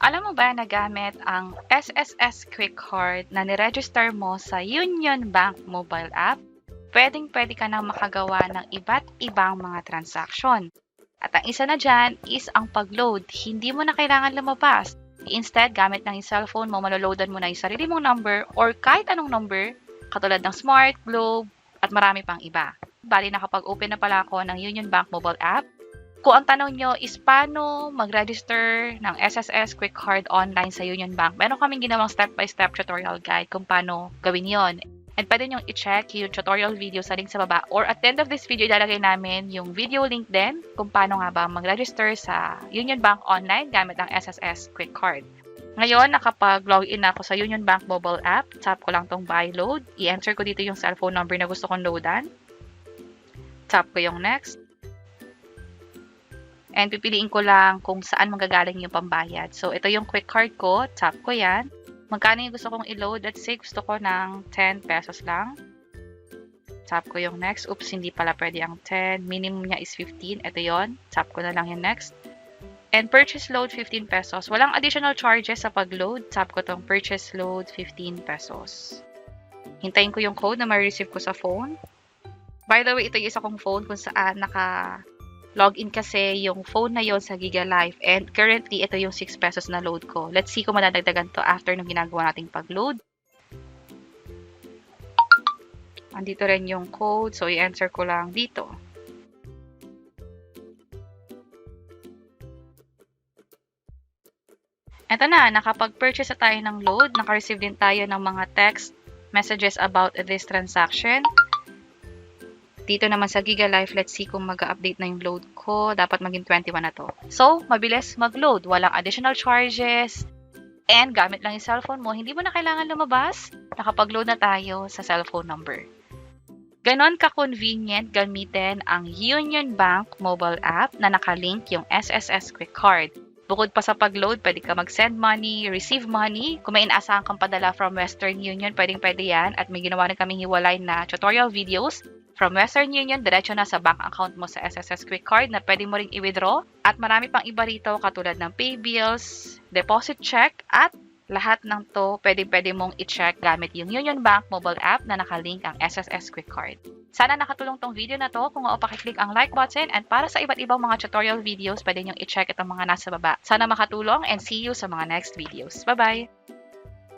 Alam mo ba na gamit ang SSS Quick Card na niregister mo sa Union Bank mobile app, pwedeng-pwede ka nang makagawa ng iba't ibang mga transaksyon. At ang isa na dyan is ang pag-load. Hindi mo na kailangan lumabas. Instead, gamit ng cellphone mo, maloloadan mo na yung sarili mong number or kahit anong number, katulad ng Smart, Globe, at marami pang iba. Bali, nakapag-open na pala ako ng Union Bank mobile app. Kung ang tanong nyo is paano mag-register ng SSS Quick Card online sa Union Bank, meron kaming ginawang step-by-step tutorial guide kung paano gawin yon. And pwede nyo i-check yung tutorial video sa link sa baba. Or at the end of this video, ilalagay namin yung video link din kung paano nga ba mag-register sa Union Bank online gamit ang SSS Quick Card. Ngayon, nakapag-login na ako sa Union Bank mobile app. Tap ko lang tong buy load. I-enter ko dito yung cellphone number na gusto kong loadan. Tap ko yung next. And pipiliin ko lang kung saan manggagaling yung pambayad. So, ito yung quick card ko. Tap ko yan. Magkano yung gusto kong i-load? Let's say, gusto ko ng 10 pesos lang. Tap ko yung next. Oops, hindi pala pwede ang 10. Minimum niya is 15. Ito yon. Tap ko na lang yung next. And purchase load, 15 pesos. Walang additional charges sa pag-load. Tap ko tong purchase load, 15 pesos. Hintayin ko yung code na ma-receive ko sa phone. By the way, ito yung isa kong phone kung saan login kasi yung phone na yon sa Giga Life. And currently, ito yung 6 pesos na load ko. Let's see kung madadagdagan to after nung ginagawa nating pag-load. Andito rin yung code. So, i-enter ko lang dito. Ito na, nakapag-purchase na tayo ng load. Naka-receive din tayo ng mga text messages about this transaction. Dito naman sa Giga Life, let's see kung mag-update na yung load ko. Dapat maging 21 na to. So, mabilis mag-load. Walang additional charges. And gamit lang yung cellphone mo, hindi mo na kailangan lumabas. Nakapag-load na tayo sa cellphone number. Ganon ka-convenient gamitin ang Union Bank mobile app na nakalink yung SSS Quick Card. Bukod pa sa pag-load, pwede ka mag-send money, receive money. Kung may inaasahan kang padala from Western Union, pwedeng-pwede yan. At may ginawa na kaming hiwalay na tutorial videos from Western Union, diretso na sa bank account mo sa SSS Quick Card na pwede mo ring i-withdraw. At marami pang iba rito katulad ng pay bills, deposit check, at lahat ng to pwede mong i-check gamit yung Union Bank mobile app na nakalink ang SSS Quick Card. Sana nakatulong tong video na to. Kung pakiclick ang like button and para sa iba't ibang mga tutorial videos, pwede nyong i-check itong mga nasa baba. Sana makatulong and see you sa mga next videos. Bye-bye!